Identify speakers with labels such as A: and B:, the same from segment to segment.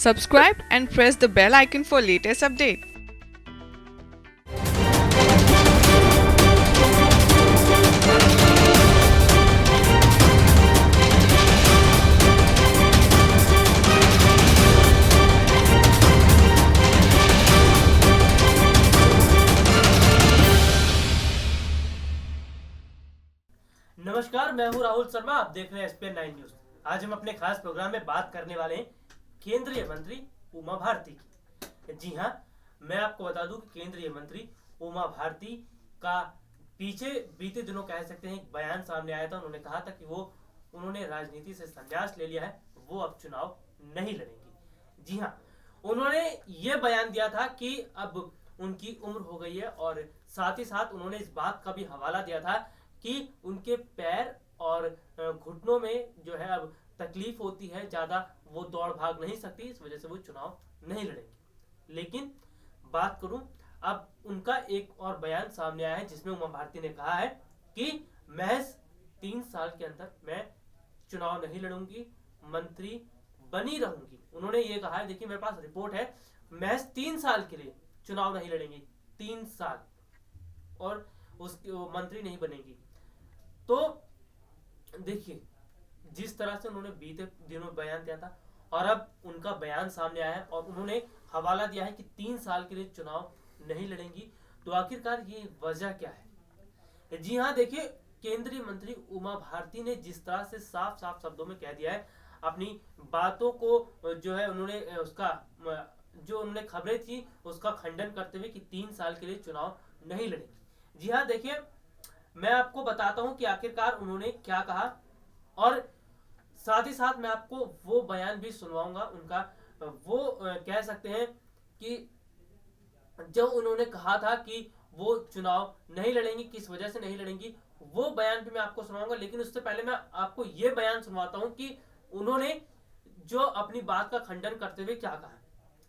A: Subscribe and press the bell icon for latest update.
B: नमस्कार, मैं हूं राहुल शर्मा। आप देख रहे हैं SPN 9 न्यूज। आज हम अपने खास प्रोग्राम में बात करने वाले हैं केंद्रीय मंत्री उमा भारती की। जी हां, मैं आपको बता दूं कि केंद्रीय मंत्री उमा भारती का पीछे बीते दिनों कह सकते हैं एक बयान सामने आया था। उन्होंने कहा था कि उन्होंने राजनीति से संन्यास ले लिया है, वो अब चुनाव नहीं लड़ेंगी। जी हाँ, उन्होंने ये बयान दिया था कि अब उनकी उम्र हो गई है और साथ ही साथ उन्होंने इस बात का भी हवाला दिया था कि उनके पैर और घुटनों में जो है अब तकलीफ होती है, ज्यादा वो दौड़ भाग नहीं सकती, इस वजह से वो चुनाव नहीं लड़ेंगे। लेकिन बात करूं, अब उनका एक और बयान सामने आया है जिसमें उमा भारती ने कहा है कि महज 3 साल के अंदर मैं चुनाव नहीं लड़ूंगी, मंत्री बनी रहूंगी। उन्होंने ये कहा है, देखिए मेरे पास रिपोर्ट है, महज 3 साल के लिए चुनाव नहीं लड़ेंगी, 3 साल, और उसकी मंत्री नहीं बनेगी। तो देखिए जिस तरह से उन्होंने बीते दिनों बयान दिया था और अब उनका बयान सामने आया है और उन्होंने हवाला दिया है कि 3 साल के लिए चुनाव नहीं लड़ेंगी, तो आखिरकार ये वजह क्या है? जी हाँ, देखिए केंद्रीय मंत्री उमा भारती ने जिस तरह से साफ साफ शब्दों में कह दिया है, अपनी बातों को जो है उन्होंने उसका जो उन्होंने खबरें थी उसका खंडन करते हुए कि 3 साल के लिए चुनाव नहीं लड़ेंगी। जी हाँ, देखिए मैं आपको बताता हूं कि आखिरकार उन्होंने क्या कहा और साथ ही साथ मैं आपको वो बयान भी सुनवाऊंगा उनका। वो कह सकते हैं कि जो उन्होंने कहा था कि वो चुनाव नहीं लड़ेंगी, किस वजह से नहीं लड़ेंगी, वो बयान भी मैं आपको सुनाऊंगा। लेकिन उससे पहले मैं आपको ये बयान सुनवाता हूं कि उन्होंने जो अपनी बात का खंडन करते हुए क्या कहा।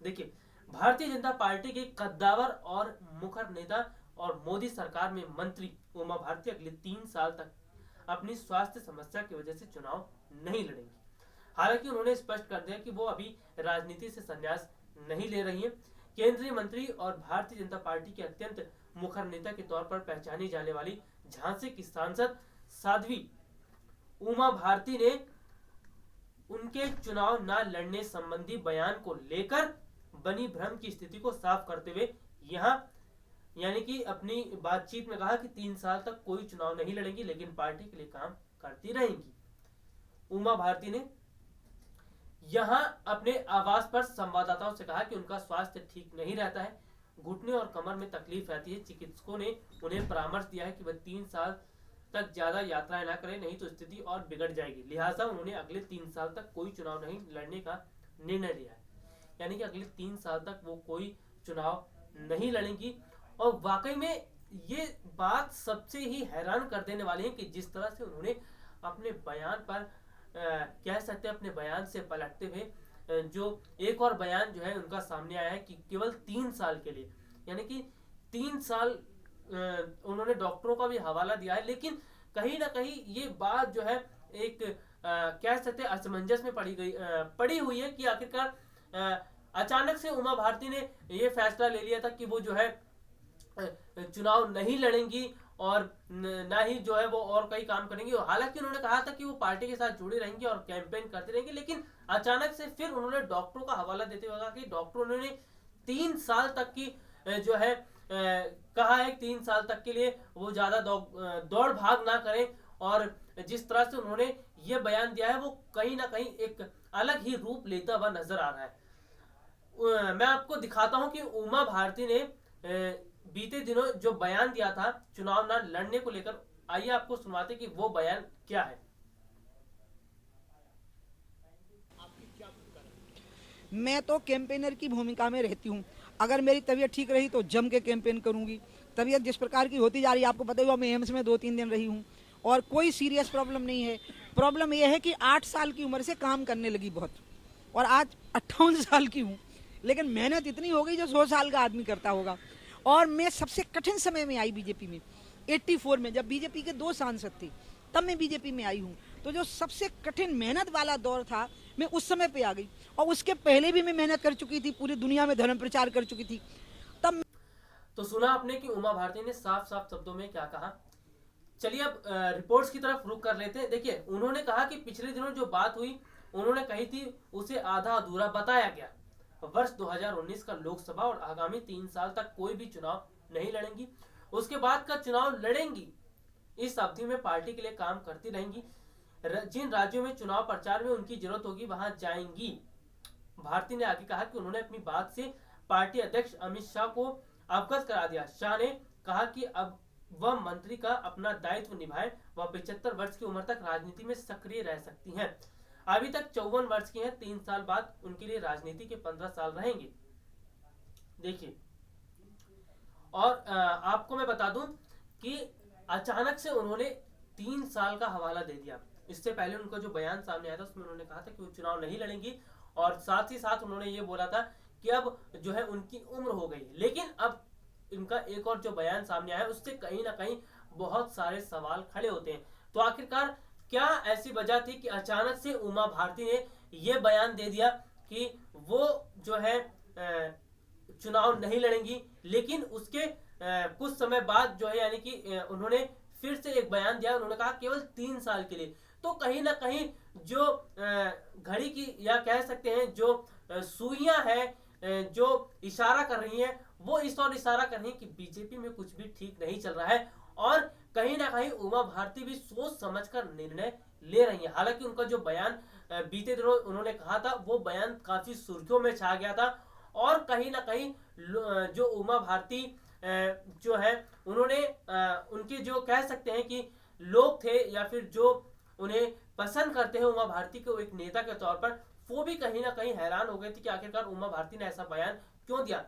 B: देखिए, भारतीय जनता पार्टी के कद्दावर और मुखर नेता और मोदी सरकार में मंत्री उमा भारती अगले 3 साल तक अपनी स्वास्थ्य समस्या की वजह से चुनाव नहीं लड़ेंगी। हालांकि उन्होंने स्पष्ट कर दिया कि वो अभी राजनीति से संन्यास नहीं ले रही है। केंद्रीय मंत्री और भारतीय जनता पार्टी के अत्यंत मुखर नेता के तौर पर पहचानी जाने वाली झांसी की सांसद साध्वी उमा भारती ने उनके चुनाव न लड़ने संबंधी बयान को लेकर बनी भ्रम की स्थिति को साफ करते हुए यहाँ यानी कि अपनी बातचीत में कहा कि 3 साल तक कोई चुनाव नहीं लड़ेंगी, लेकिन पार्टी के लिए काम करती रहेंगी। उमा भारती ने यहां अपने आवास पर संवाददाताओं से कहा कि उनका स्वास्थ्य ठीक नहीं रहता है, घुटने और कमर में तकलीफ रहती है। चिकित्सकों ने उन्हें परामर्श दिया है कि वह 3 साल तक ज्यादा यात्राएं ना करें, नहीं तो स्थिति और बिगड़ जाएगी। लिहाजा उन्होंने अगले 3 साल तक कोई चुनाव नहीं लड़ने का निर्णय लिया है। यानी कि अगले 3 साल तक वो कोई चुनाव नहीं लड़ेंगी। और वाकई में ये बात सबसे ही हैरान कर देने वाली है कि जिस तरह से उन्होंने अपने बयान पर कह सकते हैं अपने बयान से पलटते हुए जो एक और बयान जो है उनका सामने आया है कि केवल 3 साल के लिए, यानी कि 3 साल उन्होंने डॉक्टरों का भी हवाला दिया है। लेकिन कहीं ना कहीं ये बात जो है एक कह सकते हैं असमंजस में पड़ी हुई है कि आखिरकार अचानक से उमा भारती ने ये फैसला ले लिया था कि वो जो है चुनाव नहीं लड़ेंगी और ना ही जो है वो और कई काम करेंगी। हालांकि उन्होंने कहा था कि वो पार्टी के साथ जुड़ी रहेंगी और कैंपेन करती रहेंगी, लेकिन अचानक से फिर उन्होंने डॉक्टरों का हवाला देते हुए कहा कि डॉक्टरों ने 3 साल तक की जो है कहा है 3 साल तक के लिए वो ज्यादा दौड़ भाग ना करें। और जिस तरह से उन्होंने ये बयान दिया है वो कहीं ना कहीं एक अलग ही रूप लेता हुआ नजर आ रहा है। मैं आपको दिखाता हूं कि उमा भारती ने बीते दिनों जो बयान दिया था चुनाव न लड़ने को लेकर, आइए आपको सुनवाते कि वो बयान क्या है।
C: मैं तो कैंपेनर की भूमिका में रहती हूँ। अगर मेरी तबीयत ठीक रही तो जम के कैंपेन करूंगी। तबीयत जिस प्रकार की होती जा रही है आपको पता ही, मैं एम्स में 2-3 दिन रही हूँ और कोई सीरियस प्रॉब्लम नहीं है। प्रॉब्लम यह है कि 8 साल की उम्र से काम करने लगी बहुत, और आज 58 साल की हूँ, लेकिन मेहनत इतनी हो गई जो 100 साल का आदमी करता होगा। और मैं सबसे कठिन समय में आई बीजेपी में, 84 में, जब बीजेपी के 2 सांसद थे तब मैं बीजेपी में आई हूँ। तो जो सबसे कठिन मेहनत वाला दौर था, मैं उस समय पे आ गई। और उसके पहले भी मैं मेहनत कर चुकी थी, पूरी दुनिया में धर्म प्रचार कर चुकी थी। तब
B: तो सुना आपने कि उमा भारती ने साफ साफ शब्दों में क्या कहा। चलिए अब रिपोर्ट्स की तरफ रुक कर लेते हैं। देखिए, उन्होंने कहा कि पिछले दिनों जो बात हुई, उन्होंने कही थी, उसे आधा अधूरा बताया गया। वर्ष 2019 का लोकसभा और आगामी 3 साल तक कोई भी चुनाव नहीं लड़ेंगी, उसके बाद का चुनाव लड़ेंगी। इस अवधि में पार्टी के लिए काम करती रहेंगी। जिन राज्यों में चुनाव प्रचार में उनकी जरूरत होगी वहां जाएंगी। भारती ने आगे कहा कि उन्होंने अपनी बात से पार्टी अध्यक्ष अमित शाह को अवगत करा दिया। शाह ने कहा कि अब वह मंत्री का अपना दायित्व निभाए। वह 75 वर्ष की उम्र तक राजनीति में सक्रिय रह सकती हैं। अभी तक 54 वर्ष की हैं। 3 साल बाद उनके लिए राजनीति के 15 साल रहेंगे। देखिए, और आपको मैं बता दूं कि अचानक से उन्होंने 3 साल का हवाला दे दिया। इससे पहले उनका जो बयान सामने आया था उसमें उन्होंने कहा था कि वो चुनाव नहीं लड़ेंगी, और साथ ही साथ उन्होंने ये बोला था कि अब जो है उनकी उम्र हो गई। लेकिन अब इनका एक और जो बयान सामने आया उससे कहीं ना कहीं बहुत सारे सवाल खड़े होते हैं। तो आखिरकार क्या ऐसी वजह थी कि अचानक से उमा भारती ने ये बयान दे दिया कि वो जो है चुनाव नहीं लड़ेंगी। लेकिन उसके कुछ समय बाद जो है, यानी कि उन्होंने फिर से एक बयान दिया। उन्होंने कहा केवल 3 साल के लिए। तो कहीं ना कहीं जो घड़ी की, या कह सकते हैं जो सुइयां हैं जो इशारा कर रही हैं, वो इस और इशारा कर रही हैं कि बीजेपी में कुछ भी ठीक नहीं चल रहा है। और कहीं ना कहीं उमा भारती भी सोच समझकर निर्णय ले रही है। हालांकि उनका जो बयान बीते दिनों उन्होंने कहा था, वो बयान काफी सुर्खियों में छा गया था। और कहीं ना कहीं जो उमा भारती जो है, उन्होंने उनके जो कह सकते हैं कि लोग थे, या फिर जो उन्हें पसंद करते हैं उमा भारती को एक नेता के तौर पर, वो भी कहीं ना कहीं हैरान हो गए थे कि आखिरकार उमा भारती ने ऐसा बयान क्यों दिया।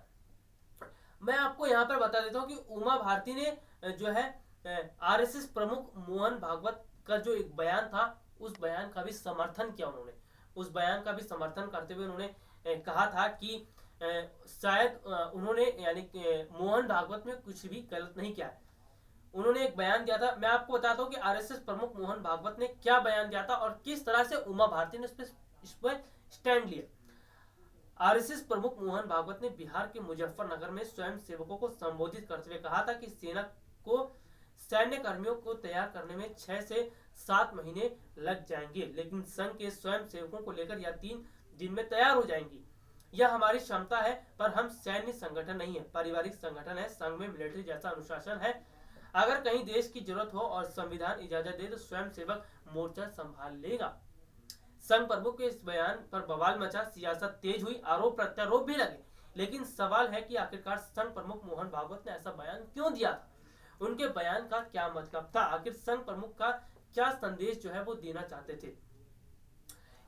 B: मैं आपको यहाँ पर बता देता हूँ कि उमा भारती ने जो है आरएसएस प्रमुख मोहन भागवत का जो एक बयान था, उस बयान का भी समर्थन किया। उन्होंने उस बयान का भी समर्थन करते हुए उन्होंने कहा था कि शायद उन्होंने, यानी मोहन भागवत में कुछ भी गलत नहीं किया है। उन्होंने एक बयान दिया था। मैं आपको बताता हूँ कि आरएसएस प्रमुख मोहन भागवत ने क्या बयान दिया था और किस तरह से उमा भारती ने इस पर स्टैंड लिया। आरएसएस प्रमुख मोहन भागवत ने बिहार के मुजफ्फरनगर में स्वयं सेवकों को संबोधित करते हुए कहा था कि सेना को सैन्य कर्मियों को तैयार करने में 6 से 7 महीने लग जाएंगे, लेकिन संघ के स्वयं सेवकों को लेकर यह 3 दिन में तैयार हो जाएंगी। यह हमारी क्षमता है, पर हम सैन्य संगठन नहीं है, पारिवारिक संगठन है। संघ में मिलिट्री जैसा अनुशासन है। अगर कहीं देश की जरूरत हो और संविधान इजाजत दे तो स्वयं सेवक मोर्चा संभाल लेगा। संघ प्रमुख के इस बयान पर बवाल मचा, सियासत तेज हुई, आरोप प्रत्यारोप भी लगे। लेकिन सवाल है कि आखिरकार संघ प्रमुख मोहन भागवत ने ऐसा बयान क्यों दिया था? उनके बयान का क्या मतलब था? आखिर संघ प्रमुख का क्या संदेश जो है वो देना चाहते थे?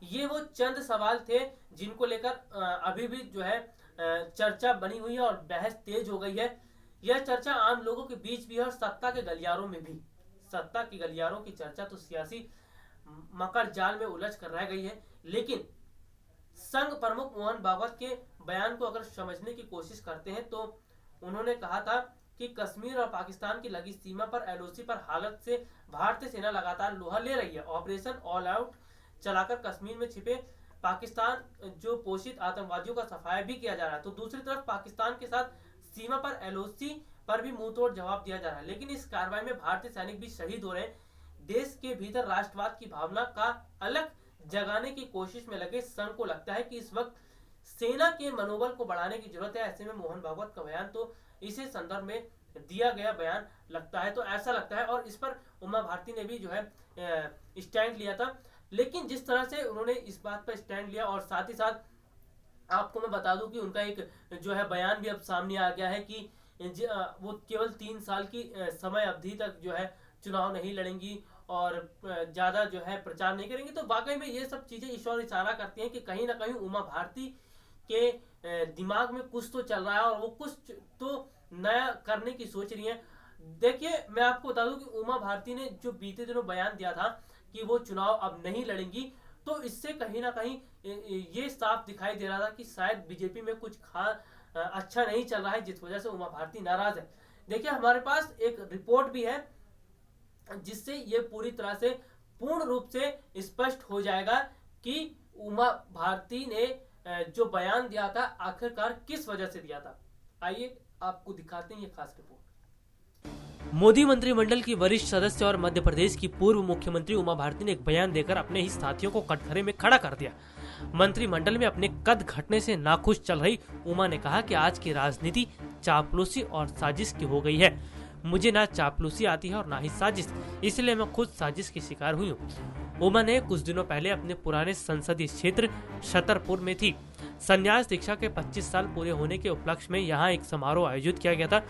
B: ये वो चंद सवाल थे जिनको लेकर अभी भी जो है चर्चा बनी हुई है और बहस तेज हो गई है। यह चर्चा आम लोगों के बीच भी है और सत्ता के गलियारों में भी। सत्ता की गलियारों की चर्चा तो सियासी मकर जाल में उलझ कर रह गई है। लेकिन संघ प्रमुख मोहन भागवत के बयान को अगर समझने की कोशिश करते हैं तो उन्होंने कहा था कि कश्मीर और पाकिस्तान की लगी सीमा पर एलओसी पर हालत से भारतीय सेना लगातार लोहा ले रही है। ऑपरेशन ऑल आउट चलाकर कश्मीर में छिपे पाकिस्तान जो पोषित आतंकवादियों का सफाया भी किया जा रहा है। तो दूसरी तरफ पाकिस्तान के साथ सीमा पर एलओसी पर भी मुंहतोड़ जवाब दिया जा रहा है। लेकिन इस कार्रवाई में भारतीय सैनिक भी शहीद हो रहे हैं। देश के भीतर राष्ट्रवाद की भावना का अलग जगाने की कोशिश में लगे संघ को लगता है कि इस वक्त सेना के मनोबल को बढ़ाने की जरूरत है। ऐसे में मोहन भागवत का बयान तो इसी संदर्भ में दिया गया बयान लगता है, तो ऐसा लगता है। और इस पर उमा भारती ने भी जो है स्टैंड लिया था। लेकिन जिस तरह से उन्होंने इस बात पर स्टैंड लिया, और साथ ही साथ आपको मैं बता दूं कि उनका एक जो है बयान भी अब सामने आ गया है कि वो केवल 3 साल की समय अवधि तक जो है चुनाव नहीं लड़ेंगी और ज्यादा जो है प्रचार नहीं करेंगे। तो वाकई में ये सब चीजें इस और इशारा करती हैं कि कहीं ना कहीं उमा भारती के दिमाग में कुछ तो चल रहा है और वो कुछ तो नया करने की सोच रही है। देखिए, मैं आपको बता दूं कि उमा भारती ने जो बीते दिनों बयान दिया था कि वो चुनाव अब नहीं लड़ेंगी, तो इससे कहीं ना कहीं ये साफ दिखाई दे रहा था कि शायद बीजेपी में कुछ अच्छा नहीं चल रहा है, जिस वजह से उमा भारती नाराज है। देखिए, हमारे पास एक रिपोर्ट भी है जिससे ये पूरी तरह से पूर्ण रूप से स्पष्ट हो जाएगा कि उमा भारती ने जो बयान दिया था आखिरकार किस वजह से दिया था। आइए आपको दिखाते हैं ये खास रिपोर्ट। मोदी मंत्रिमंडल की वरिष्ठ सदस्य और मध्य प्रदेश की पूर्व मुख्यमंत्री उमा भारती ने एक बयान देकर अपने ही साथियों को कटघरे में खड़ा कर दिया। मंत्रिमंडल में अपने कद घटने से नाखुश चल रही उमा ने कहा कि आज की राजनीति चापलूसी और साजिश की हो गई है। मुझे ना चापलूसी आती है और ना ही साजिश, इसलिए मैं खुद साजिश की शिकार हुई हूँ। उमा ने कुछ दिनों पहले अपने पुराने संसदीय क्षेत्र छतरपुर में थी। संन्यास दीक्षा के 25 साल पूरे होने के उपलक्ष्य में यहाँ एक समारोह आयोजित किया गया था।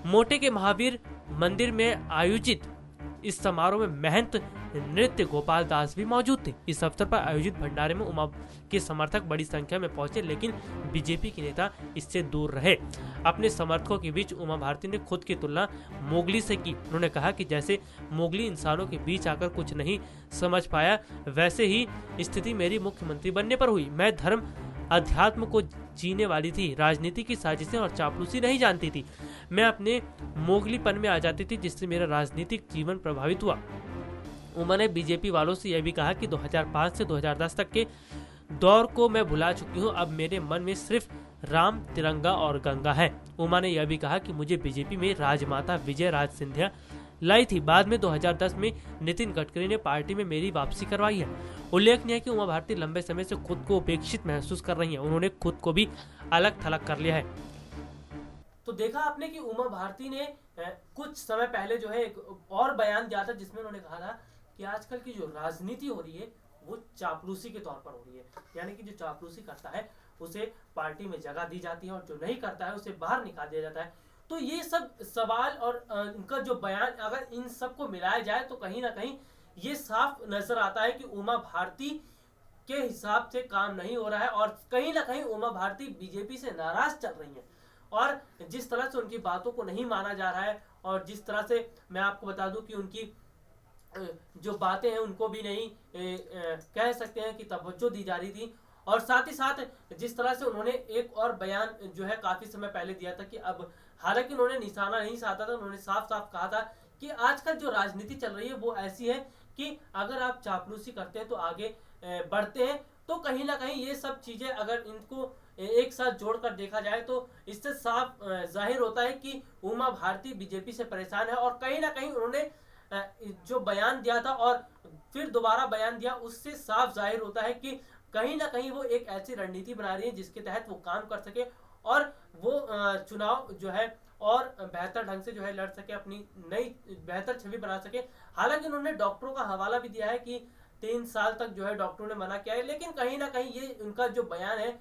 B: मोटे के महावीर मंदिर में आयोजित इस समारोह में महंत नृत्य गोपाल दास भी मौजूद थे। इस अवसर पर आयोजित भंडारे में उमा के समर्थक बड़ी संख्या में पहुंचे, लेकिन बीजेपी के नेता इससे दूर रहे। अपने समर्थकों के बीच उमा भारती ने खुद की तुलना मोगली से की। उन्होंने कहा कि जैसे मोगली इंसानों के बीच आकर कुछ नहीं समझ पाया, वैसे ही स्थिति मेरी मुख्यमंत्री बनने पर हुई। मैं धर्म अध्यात्म को जीने वाली थी, राजनीति की साजिशें और चापलूसी नहीं जानती थी। मैं अपने मोगलीपन में आ जाती थी, जिससे मेरा राजनीतिक जीवन प्रभावित हुआ। उमा ने बीजेपी वालों से यह भी कहा कि 2005 से 2010 तक के दौर को मैं भुला चुकी हूं, अब मेरे मन में सिर्फ राम, तिरंगा और गंगा है। उमा ने यह भी कहा कि मुझे बीजेपी में राजमाता विजय राज सिंधिया लाई थी। बाद में 2010 में नितिन गडकरी ने पार्टी में मेरी वापसी करवाई है। उल्लेखनीय है कि उमा भारती लंबे समय से खुद को उपेक्षित महसूस कर रही हैं। उन्होंने खुद को भी अलग थलग कर लिया है। तो देखा आपने कि उमा भारती ने कुछ समय पहले जो है एक और बयान दिया था, जिसमें उन्होंने कहा था कि आजकल की जो राजनीति हो रही है वो चापलूसी के तौर पर हो रही है। यानी कि जो चापलूसी करता है उसे पार्टी में जगह दी जाती है और जो नहीं करता है उसे बाहर निकाल दिया जाता है। तो ये सब सवाल और उनका जो बयान, अगर इन सब को मिलाया जाए तो कहीं ना कहीं ये साफ नजर आता है कि उमा भारती के हिसाब से काम नहीं हो रहा है और कहीं ना कहीं उमा भारती बीजेपी से नाराज चल रही हैं। और जिस तरह से उनकी बातों को नहीं माना जा रहा है और जिस तरह से मैं आपको बता दूं कि उनकी जो बातें हैं उनको भी नहीं कह सकते हैं कि तवज्जो दी जा रही थी। और साथ ही साथ जिस तरह से उन्होंने एक और बयान जो है काफी समय पहले दिया था कि अब, हालांकि उन्होंने निशाना नहीं साधा था, उन्होंने साफ साफ कहा था कि आजकल जो राजनीति चल रही है वो ऐसी है कि अगर आप चापलूसी करते हैं तो आगे बढ़ते हैं। तो कहीं ना कहीं ये सब चीजें अगर इनको एक साथ जोड़कर देखा जाए तो इससे साफ जाहिर होता है कि उमा भारती बीजेपी से परेशान है। और कहीं ना कहीं उन्होंने जो बयान दिया था और फिर दोबारा बयान दिया, उससे साफ जाहिर होता है कि कहीं ना कहीं वो एक ऐसी रणनीति बना रही है जिसके तहत वो काम कर सके और वो चुनाव जो है और बेहतर ढंग से जो है लड़ सके, अपनी नई बेहतर छवि बना सके। हालांकि उन्होंने डॉक्टरों का हवाला भी दिया है कि 3 साल तक जो है डॉक्टरों ने मना किया है, लेकिन कहीं ना कहीं ये उनका जो बयान है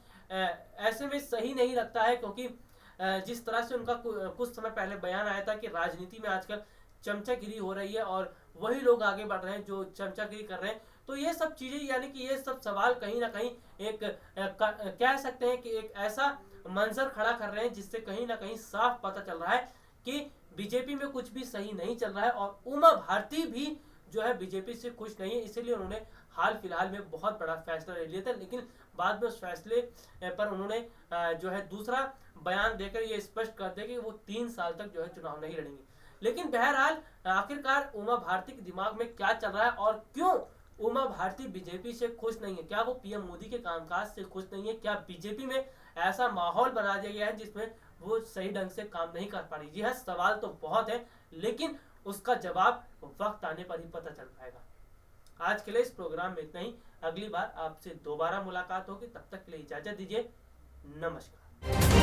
B: ऐसे में सही नहीं लगता है, क्योंकि जिस तरह से उनका कुछ समय पहले बयान आया था कि राजनीति में आजकल चमचागिरी हो रही है और वही लोग आगे बढ़ रहे हैं जो चमचागिरी कर रहे हैं। तो ये सब चीजें, यानी कि ये सब सवाल कहीं ना कहीं एक कह सकते हैं कि एक ऐसा मंजर खड़ा कर रहे हैं जिससे कहीं ना कहीं साफ पता चल रहा है कि बीजेपी में कुछ भी सही नहीं चल रहा है और उमा भारती भी जो है बीजेपी से खुश नहीं है। इसीलिए उन्होंने हाल फिलहाल में बहुत बड़ा फैसला ले लिया था, लेकिन बाद में उस फैसले पर उन्होंने जो है दूसरा बयान देकर ये स्पष्ट कर दिया कि वो 3 साल तक जो है चुनाव नहीं लड़ेंगे। लेकिन बहरहाल आखिरकार उमा भारती के दिमाग में क्या चल रहा है और क्यों उमा भारती बीजेपी से खुश नहीं है? क्या वो पीएम मोदी के कामकाज से खुश नहीं है? क्या बीजेपी में ऐसा माहौल बना दिया गया है जिसमें वो सही ढंग से काम नहीं कर पा रही? जी हाँ, सवाल तो बहुत है, लेकिन उसका जवाब वक्त आने पर ही पता चल पाएगा। आज के लिए इस प्रोग्राम में इतना ही। अगली बार आपसे दोबारा मुलाकात होगी, तब तक के लिए इजाजत दीजिए। नमस्कार।